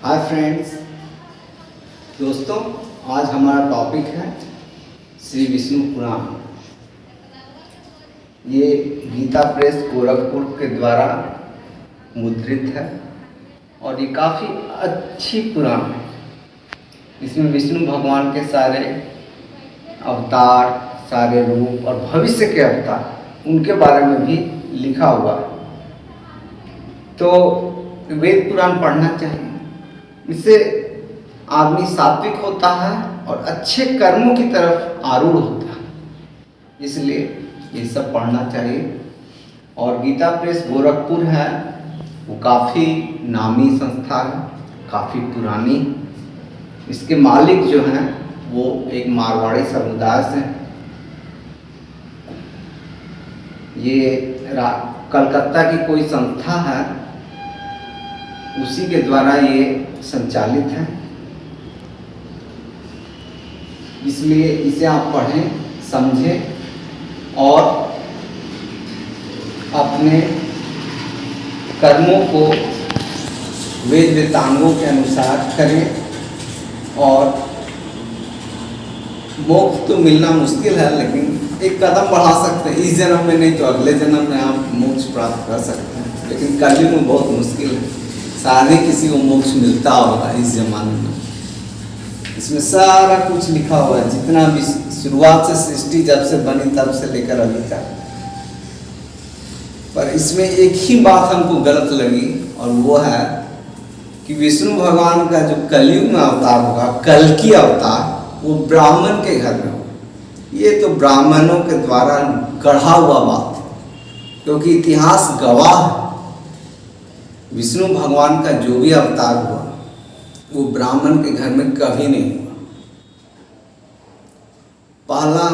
Hi friends, दोस्तों, आज हमारा टॉपिक है श्री विष्णु पुराण। ये गीता प्रेस गोरखपुर के द्वारा मुद्रित है और ये काफ़ी अच्छी पुराण है। इसमें विष्णु भगवान के सारे अवतार, सारे रूप और भविष्य के अवतार उनके बारे में भी लिखा हुआ है। तो वेद पुराण पढ़ना चाहिए। इससे आदमी सात्विक होता है और अच्छे कर्मों की तरफ आरूढ़ होता है, इसलिए ये सब पढ़ना चाहिए। और गीता प्रेस गोरखपुर है, वो काफ़ी नामी संस्था है, काफ़ी पुरानी। इसके मालिक जो हैं वो एक मारवाड़ी समुदाय से हैं। ये कलकत्ता की कोई संस्था है, उसी के द्वारा ये संचालित है, इसलिए इसे आप पढ़ें, समझें और अपने कर्मों को वेद वेदांगों के अनुसार करें। और मोक्ष तो मिलना मुश्किल है, लेकिन एक कदम बढ़ा सकते हैं। इस जन्म में नहीं तो अगले जन्म में आप मोक्ष प्राप्त कर सकते हैं, लेकिन कलयुग में बहुत मुश्किल है। सारे किसी को मोक्ष मिलता होगा इस जमाने में। इसमें सारा कुछ लिखा हुआ है, जितना भी शुरुआत से सृष्टि जब से बनी तब से लेकर अभी तक। पर इसमें एक ही बात हमको गलत लगी, और वो है कि विष्णु भगवान का जो कलयुग में अवतार होगा, कल्कि अवतार, वो ब्राह्मण के घर में होगा। ये तो ब्राह्मणों के द्वारा गढ़ा हुआ बात है, क्योंकि इतिहास गवाह है। विष्णु भगवान का जो भी अवतार हुआ वो ब्राह्मण के घर में कभी नहीं हुआ। पहला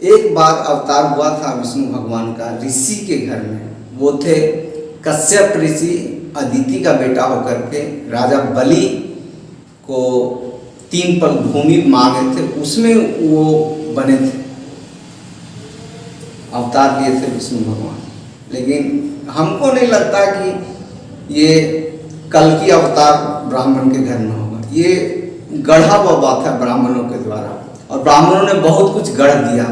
एक बार अवतार हुआ था विष्णु भगवान का ऋषि के घर में। वो थे कश्यप ऋषि, अदिति का बेटा होकर के राजा बलि को 3 पग भूमि मांगे थे, उसमें वो बने थे, अवतार लिए थे विष्णु भगवान। लेकिन हमको नहीं लगता कि ये कल्कि अवतार ब्राह्मण के घर में होगा। ये गढ़ा हुआ बात है ब्राह्मणों के द्वारा, और ब्राह्मणों ने बहुत कुछ गढ़ दिया।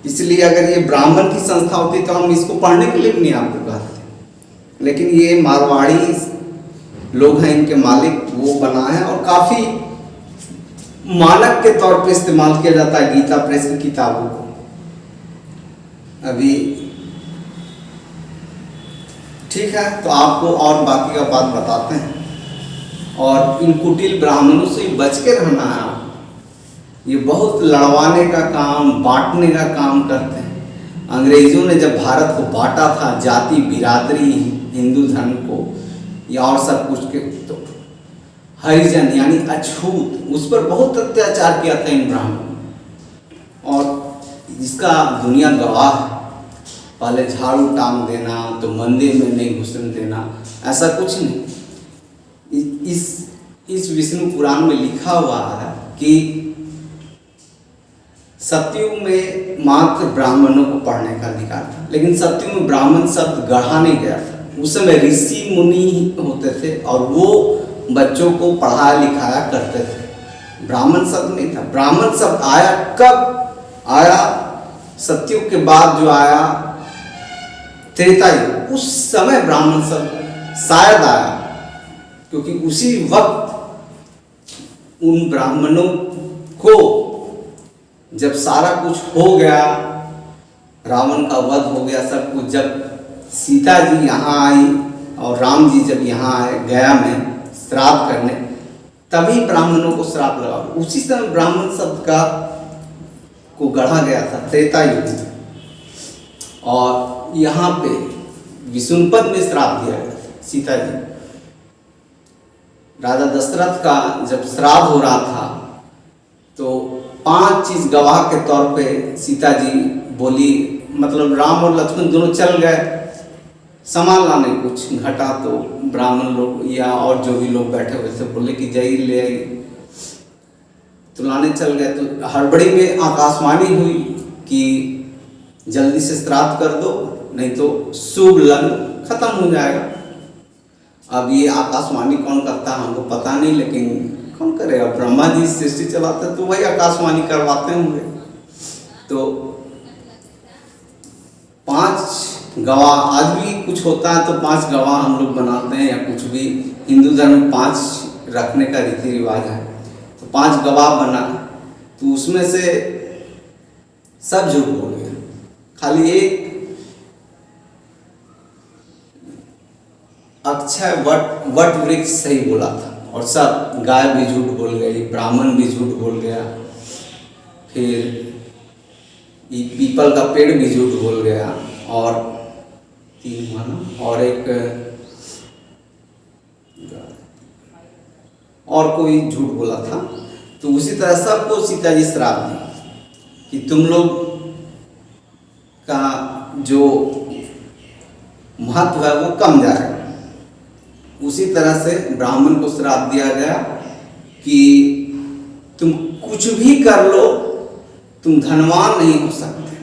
इसलिए अगर ये ब्राह्मण की संस्था होती तो हम इसको पढ़ने के लिए भी नहीं आपको कहते। लेकिन ये मारवाड़ी लोग हैं, इनके मालिक, वो बना है और काफ़ी मानक के तौर पे इस्तेमाल किया जाता है गीता प्रेस की किताबों को। अभी ठीक है, तो आपको और बाकी का बात बताते हैं। और इन कुटिल ब्राह्मणों से बच के रहना है आपको। ये बहुत लड़वाने का काम, बांटने का काम करते हैं। अंग्रेजों ने जब भारत को बांटा था जाति बिरादरी हिंदू धर्म को या और सब कुछ के, तो हरिजन यानी अछूत, उस पर बहुत अत्याचार किया था इन ब्राह्मणों। और इसका दुनिया गवाह है। पहले झाड़ू टांग देना, तो मंदिर में नहीं घुसने देना, ऐसा कुछ नहीं। इस विष्णु पुराण में लिखा हुआ है कि सतयुग में मात्र ब्राह्मणों को पढ़ने का अधिकार था, लेकिन सतयुग में ब्राह्मण शब्द गढ़ा नहीं गया था। उस समय ऋषि मुनि होते थे और वो बच्चों को पढ़ाया लिखाया करते थे। ब्राह्मण शब्द नहीं था। ब्राह्मण शब्द आया कब आया? सतयुग के बाद जो आया त्रेता युग, उस समय ब्राह्मण शब्द शायद आया, क्योंकि उसी वक्त उन ब्राह्मणों को जब सारा कुछ हो गया, रावण का वध हो गया, सब कुछ, जब सीता जी यहाँ आई और राम जी जब यहाँ आए गया में श्राप करने, तभी ब्राह्मणों को श्राप लगा। उसी समय ब्राह्मण शब्द का को गढ़ा गया था त्रेता युग में। और यहाँ पे विष्णुपद में श्राप दिया गया था सीता जी। राजा दशरथ का जब श्राप हो रहा था तो 5 चीज गवाह के तौर पे सीता जी बोली, मतलब राम और लक्ष्मण दोनों चल गए सामान लाने, कुछ घटा तो ब्राह्मण लोग या और जो भी लोग बैठे हुए थे बोले कि जय ले आई, तो लाने चल गए। तो हड़बड़ी में आकाशवाणी हुई कि जल्दी से श्राद्ध कर दो, नहीं तो शुभ लग्न खत्म हो जाएगा। अब ये आकाशवाणी कौन करता है हमको पता नहीं, लेकिन कौन करेगा, ब्रह्मा जी सृष्टि चलाते हैं तो वही आकाशवाणी करवाते होंगे। तो 5 गवाह, आज भी कुछ होता है तो 5 गवाह हम लोग बनाते हैं, या कुछ भी हिंदू धर्म में 5 रखने का रीति रिवाज है। तो 5 गवाह बना, तो उसमें से सब झूठ बोल गया, खाली एक अक्षय वट वृक्ष सही बोला था, और सब गाय भी झूठ बोल गई, ब्राह्मण भी झूठ बोल गया, फिर पीपल का पेड़ भी झूठ बोल गया, और 3 माना, और एक और कोई झूठ बोला था। तो उसी तरह सबको सीता जी श्राप दी कि तुम लोग का जो महत्व है वो कम जाएगा। उसी तरह से ब्राह्मण को श्राप दिया गया कि तुम कुछ भी कर लो, तुम धनवान नहीं हो सकते,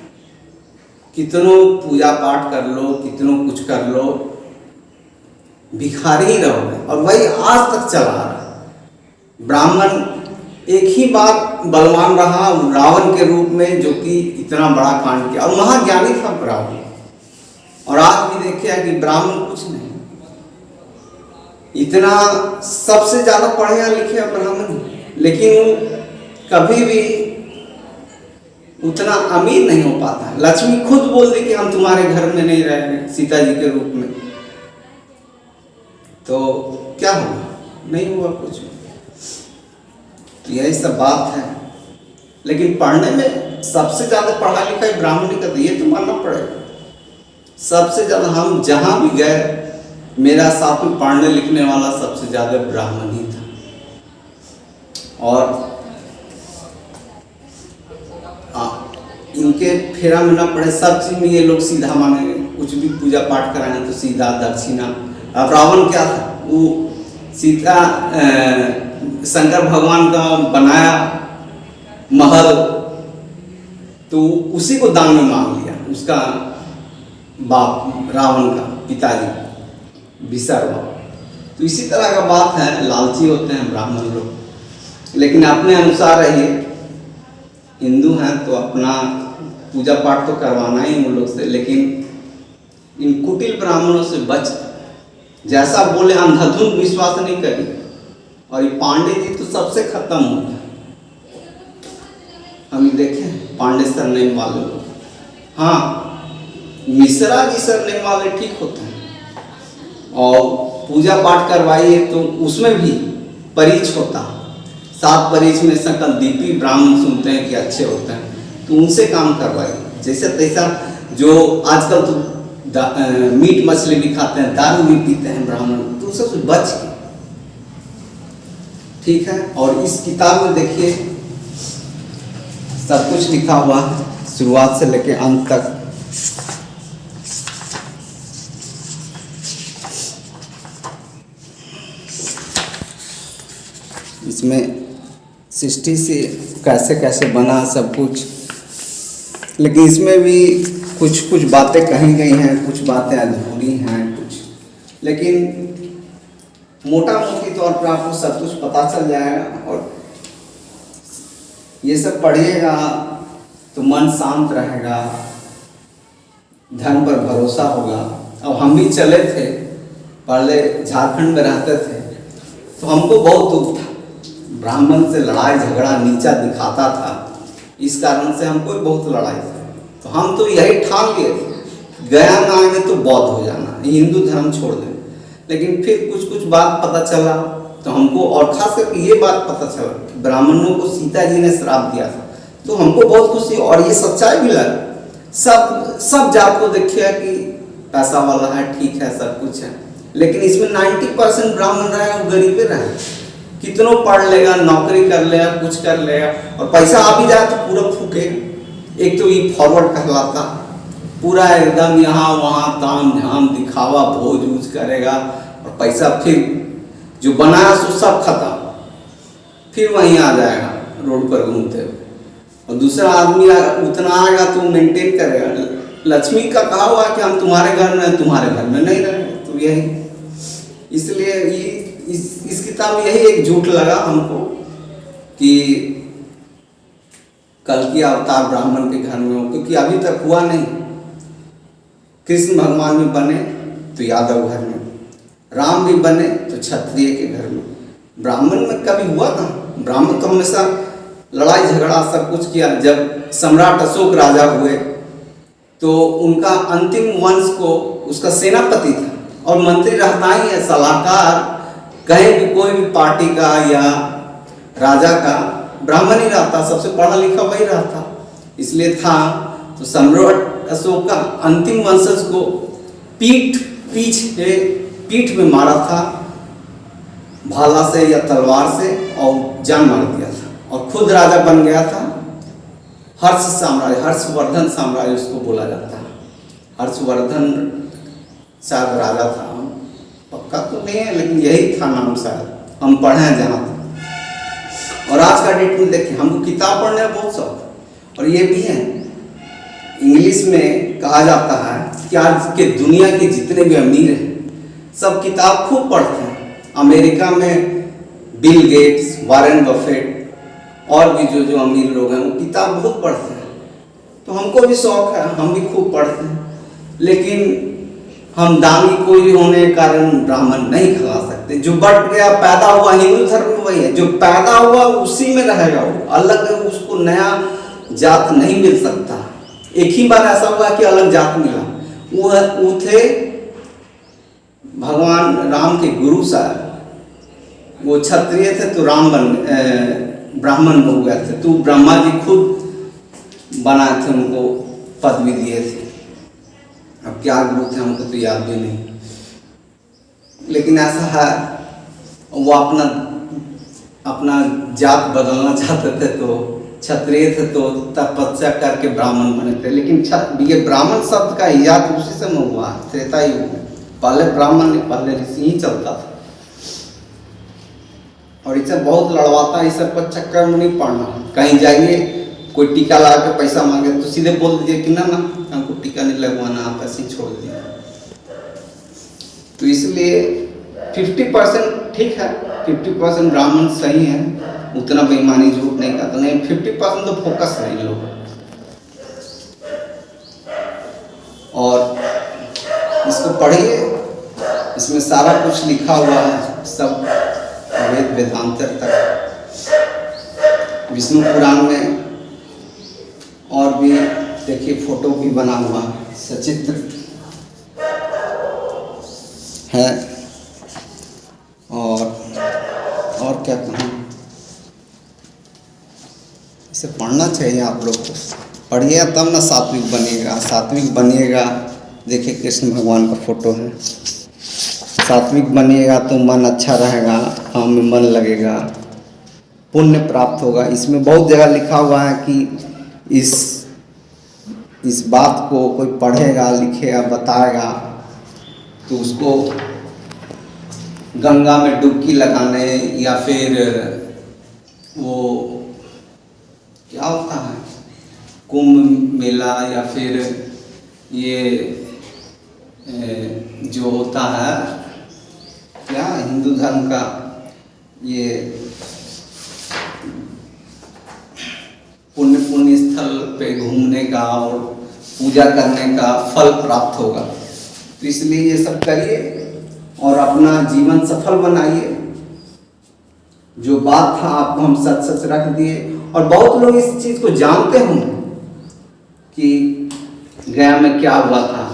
कितनों पूजा पाठ कर लो, कितनों कुछ कर लो, भिखारी ही रहोगे। और वही आज तक चला रहा। ब्राह्मण एक ही बार बलवान रहा रावण के रूप में, जो कि इतना बड़ा कांड किया, और महाज्ञानी था रावण। और आज भी देखिए कि ब्राह्मण कुछ नहीं, इतना सबसे ज्यादा पढ़े लिखे ब्राह्मण, लेकिन वो कभी भी उतना अमीर नहीं हो पाता। लक्ष्मी खुद बोल दी कि हम तुम्हारे घर में नहीं रहेंगे सीता जी के रूप में, तो क्या हुआ? नहीं हुआ कुछ। तो यही सब बात है। लेकिन पढ़ने में सबसे ज्यादा पढ़ा लिखा ब्राह्मण ही का, तो ये तो मानना पड़ेगा। सबसे ज्यादा हम जहां भी गए, मेरा साथ में पढ़ने लिखने वाला सबसे ज्यादा ब्राह्मण ही था। और इनके फेरा में ना पड़े, सब चीज में ये लोग सीधा मानेंगे। कुछ भी पूजा पाठ कराएं तो सीधा दक्षिणा। अब रावण क्या था, वो सीता शंकर भगवान का बनाया महल, तो उसी को दान में मांग लिया उसका बाप, रावण का पिताजी विसर्वा। तो इसी तरह का बात है, लालची होते हैं ब्राह्मण लोग। लेकिन अपने अनुसार रहिए, हिंदू हैं तो अपना पूजा पाठ तो करवाना ही उन लोग से, लेकिन इन कुटिल ब्राह्मणों से बच, जैसा बोले अंधाधुंध विश्वास नहीं करी। और ये पांडे जी तो सबसे खत्म हो गया। हम देखें पांडे सरनेम वाले लोग, हाँ मिश्रा जी सरनेम वाले ठीक होते हैं। और पूजा पाठ करवाइए तो उसमें भी परीछ होता है। 7 परीछ में सकल दीपी ब्राह्मण सुनते हैं कि अच्छे होते हैं, तो उनसे काम करवाइए। जैसे तैसा जो आजकल तो मीट मछली भी खाते हैं, दारू भी पीते हैं ब्राह्मण, तो उससे बच के, ठीक है। और इस किताब में देखिए सब कुछ लिखा हुआ है, शुरुआत से लेकर अंत तक। इसमें सृष्टि से कैसे कैसे बना सब कुछ, लेकिन इसमें भी कुछ कुछ बातें कही गई हैं, कुछ बातें अधूरी हैं कुछ, लेकिन मोटा मोटी तौर पर आपको सब कुछ पता चल जाएगा। और ये सब पढ़िएगा तो मन शांत रहेगा, धन पर भरोसा होगा। अब हम भी चले थे, पहले झारखंड में रहते थे, तो हमको बहुत दुख था, ब्राह्मण से लड़ाई झगड़ा नीचा दिखाता था, इस कारण से हमको भी बहुत लड़ाई थी। तो हम तो यही ठान लिए थे, गया में आएंगे तो बौद्ध हो जाना, हिंदू धर्म छोड़ दें। लेकिन फिर कुछ कुछ बात पता चला तो हमको, और खास करके ये बात पता चला कि ब्राह्मणों को सीता जी ने श्राप दिया था, तो हमको बहुत खुशी। और ये सच्चाई भी लगा। सब जात को देखिए कि पैसा वाला है, ठीक है, सब कुछ है, लेकिन इसमें 90% ब्राह्मण रहे और गरीबे रहे। कितनों पढ़ लेगा, नौकरी कर लेगा, कुछ कर लेगा, और पैसा आ भी जाए तो पूरा फूकेगा। एक तो ये फॉरवर्ड कहलाता, पूरा एकदम यहाँ वहाँ ताम झाम दिखावा भोज ऊज करेगा, और पैसा फिर जो बनाया सो सब खत्म, फिर वहीं आ जाएगा रोड पर घूमते हुए। और दूसरा आदमी उतना आएगा तो मेंटेन करेगा। लक्ष्मी का कहा हुआ कि हम तुम्हारे घर में, तुम्हारे घर में नहीं रहेंगे। तो यही इसलिए इस किताब में यही एक झूठ लगा हमको कि कल की अवतार ब्राह्मण के घर में हो, क्योंकि अभी तक हुआ नहीं। कृष्ण भगवान भी बने तो यादव घर में, राम भी बने तो क्षत्रिय के घर में, ब्राह्मण में कभी हुआ था? ब्राह्मण तो हमेशा लड़ाई झगड़ा सब कुछ किया। जब सम्राट अशोक राजा हुए तो उनका अंतिम वंश को उसका सेनापति था और मंत्री रहता ही है, सलाहकार कहीं भी कोई भी पार्टी का या राजा का ब्राह्मण ही रहता, सबसे पढ़ा लिखा वही रहता, इसलिए था। तो सम्राट अशोक का अंतिम वंशज को पीठ में मारा था भाला से या तलवार से और जान मार दिया था और खुद राजा बन गया था। हर्ष साम्राज्य, हर्षवर्धन साम्राज्य उसको बोला जाता है। हर्षवर्धन शायद राजा था, पक्का तो नहीं है लेकिन यही था नाम शायद, हम पढ़े हैं जहाँ तक। और आज का डेट में देखिए, हमको किताब पढ़ने का बहुत शौक, और ये भी है इंग्लिश में कहा जाता है कि आज के दुनिया के जितने भी अमीर हैं सब किताब खूब पढ़ते हैं। अमेरिका में बिल गेट्स, वारेन बफेट और भी जो अमीर लोग हैं वो किताब बहुत पढ़ते हैं। तो हमको भी शौक है, हम भी खूब पढ़ते हैं, लेकिन हम दानी कोई होने के कारण ब्राह्मण नहीं खिला सकते। जो बट गया, पैदा हुआ हिंदू धर्म में वही है, जो पैदा हुआ उसी में रहेगा, वो अलग उसको नया जात नहीं मिल सकता। एक ही बार ऐसा हुआ कि अलग जात मिला, वो थे भगवान राम के गुरु साहब, वो क्षत्रिय थे तो ब्राह्मण हो गए थे, तो ब्रह्मा जी खुद बनाए थे, उनको पदवी दिए थे। अब क्या गुरु थे हमको तो याद भी नहीं, लेकिन ऐसा है वो अपना जात बदलना चाहते थे तो क्षत्रिय थे तो तपस्या करके ब्राह्मण बने थे। लेकिन ये ब्राह्मण शब्द का इजाद उसी समय हुआ, त्रेता युग में। पहले ब्राह्मण नहीं, पहले ऋषि ही चलता था, और इसे बहुत लड़वाता है। इस सब पर चक्कर में नहीं पड़ना। कहीं जाइए, कोई टीका लगा के पैसा मांगे तो सीधे बोल दीजिए कि ना हमको टीका नहीं लगवाना, आप ऐसे ही छोड़ दीजिए। तो इसलिए 50% ठीक है, 50% ब्राह्मण सही है, उतना बेईमानी झूठ नहीं करता, नहीं 50% तो फोकस है इन लोगों। और इसको पढ़िए, इसमें सारा कुछ लिखा हुआ है, सब वेद वेदांतर तक। विष्णु पुराण में और भी देखिए फोटो भी बना हुआ है, सचित्र है। और क्या कहूँ, इसे पढ़ना चाहिए आप लोग को। पढ़िए तब ना सात्विक बनिएगा, सात्विक बनिएगा। देखिए कृष्ण भगवान का फोटो है, सात्विक बनिएगा तो मन अच्छा रहेगा, काम में मन लगेगा, पुण्य प्राप्त होगा। इसमें बहुत जगह लिखा हुआ है कि इस बात को कोई पढ़ेगा, लिखेगा, बताएगा तो उसको गंगा में डुबकी लगाने या फिर वो क्या होता है कुंभ मेला या फिर ये जो होता है क्या हिंदू धर्म का ये पुण्य स्थल पे घूमने का और पूजा करने का फल प्राप्त होगा। तो इसलिए ये सब करिए और अपना जीवन सफल बनाइए। जो बात था आपको हम सच सच रख दिए, और बहुत लोग इस चीज़ को जानते होंगे कि गया में क्या हुआ था,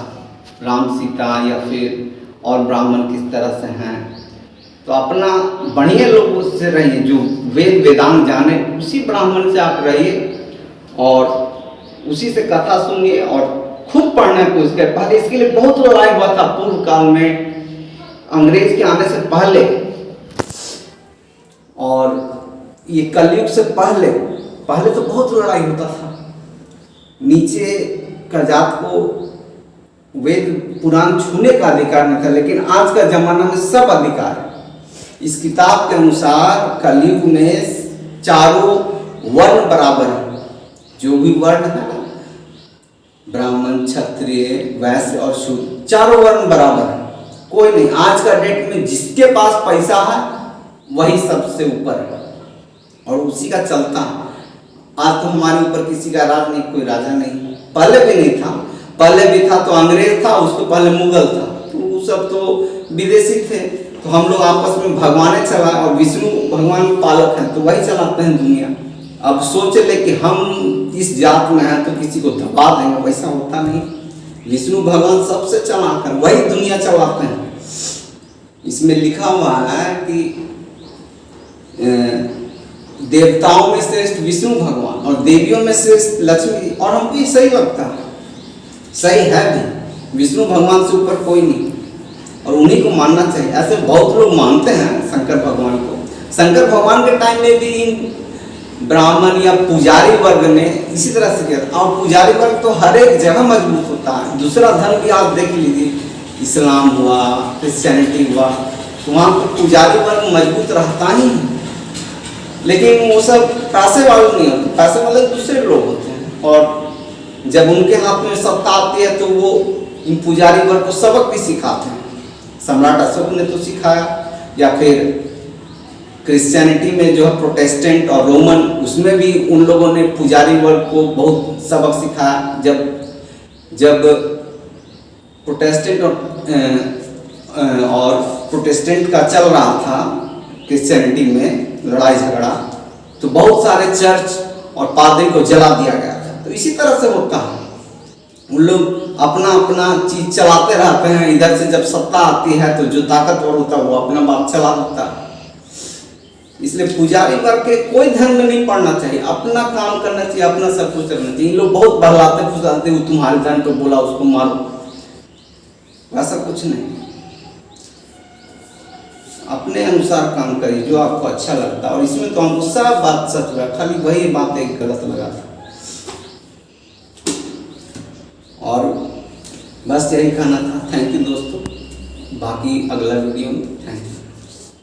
राम सीता या फिर और ब्राह्मण किस तरह से हैं। तो अपना बढ़िया लोगों से रहिए, जो वेद वेदांत जाने, उसी ब्राह्मण से आप रहिए और उसी से कथा सुनिए और खुद पढ़ने को उसके पहले। इसके लिए बहुत लड़ाई हुआ था पूर्व काल में, अंग्रेज के आने से पहले और ये कलयुग से पहले तो बहुत लड़ाई होता था। नीचे का जात को वेद पुराण छूने का अधिकार नहीं था, लेकिन आज का जमाना में सब अधिकार है। इस किताब के अनुसार कलयुग में चारों वर्ण बराबर है। जो भी वर्ण है, ब्राह्मण, क्षत्रिय, वैश्य और शूद्र, चारों वर्ण बराबर है। कोई नहीं। आज का डेट में जिसके पास पैसा है वही सबसे ऊपर है और उसी का चलता है। आज तो हमारे ऊपर किसी का राज नहीं, कोई राजा नहीं, पहले भी नहीं था। पहले भी था तो अंग्रेज था, उसको पहले मुगल था, तो वो सब तो विदेशी थे। तो हम लोग आपस में भगवान चला और विष्णु भगवान पालक हैं, तो वही चलाते हैं दुनिया। अब सोच ले कि हम इस जात में हैं तो किसी को दबा देंगे, वैसा होता नहीं। विष्णु भगवान सबसे चलाकर वही दुनिया चलाते हैं। इसमें लिखा हुआ है कि देवताओं में श्रेष्ठ विष्णु भगवान और देवियों में श्रेष्ठ लक्ष्मी, और हमको ये सही लगता है, सही है भी। विष्णु भगवान से ऊपर कोई नहीं और उन्हीं को मानना चाहिए। ऐसे बहुत लोग मानते हैं शंकर भगवान को। शंकर भगवान के टाइम में भी इन ब्राह्मण या पुजारी वर्ग ने इसी तरह से किया। और पुजारी वर्ग तो हर एक जगह मजबूत होता है। दूसरा धर्म भी आप देख लीजिए, इस्लाम हुआ, क्रिश्चियनिटी हुआ, तो वहाँ पर पुजारी वर्ग मजबूत रहता ही है। लेकिन वो सब पैसे वाले नहीं होते, पैसे वाले दूसरे लोग होते हैं। और जब उनके हाथ में सत्ता आती है तो वो इन पुजारी वर्ग को सबक भी सिखाते हैं। सम्राट अशोक ने तो सिखाया, या फिर क्रिश्चियनिटी में जो है प्रोटेस्टेंट और रोमन, उसमें भी उन लोगों ने पुजारी वर्ग को बहुत सबक सिखाया। जब प्रोटेस्टेंट और प्रोटेस्टेंट का चल रहा था क्रिश्चियनिटी में लड़ाई झगड़ा, तो बहुत सारे चर्च और पादरी को जला दिया गया था। तो इसी तरह से होता है, उन लोग अपना अपना चीज चलाते रहते हैं। इधर से जब सत्ता आती है तो जो ताकतवर होता है वो अपना बात चला देता है। इसलिए पुजारी वर्ग के कोई धर्म में नहीं पढ़ना चाहिए, अपना काम करना चाहिए, अपना सब कुछ करना चाहिए। इन लोग बहुत बहलाते फुसलाते, वो तुम्हारे धर्म पे बोला उसको मारो, वैसा कुछ नहीं। अपने अनुसार काम करिए जो आपको अच्छा लगता है। और इसमें तो हमको सब बात सच लगा, खाली वही बात एक गलत लगा था। और बस यही कहना था। थैंक यू दोस्तों, बाकी अगला वीडियो में थैंक यू।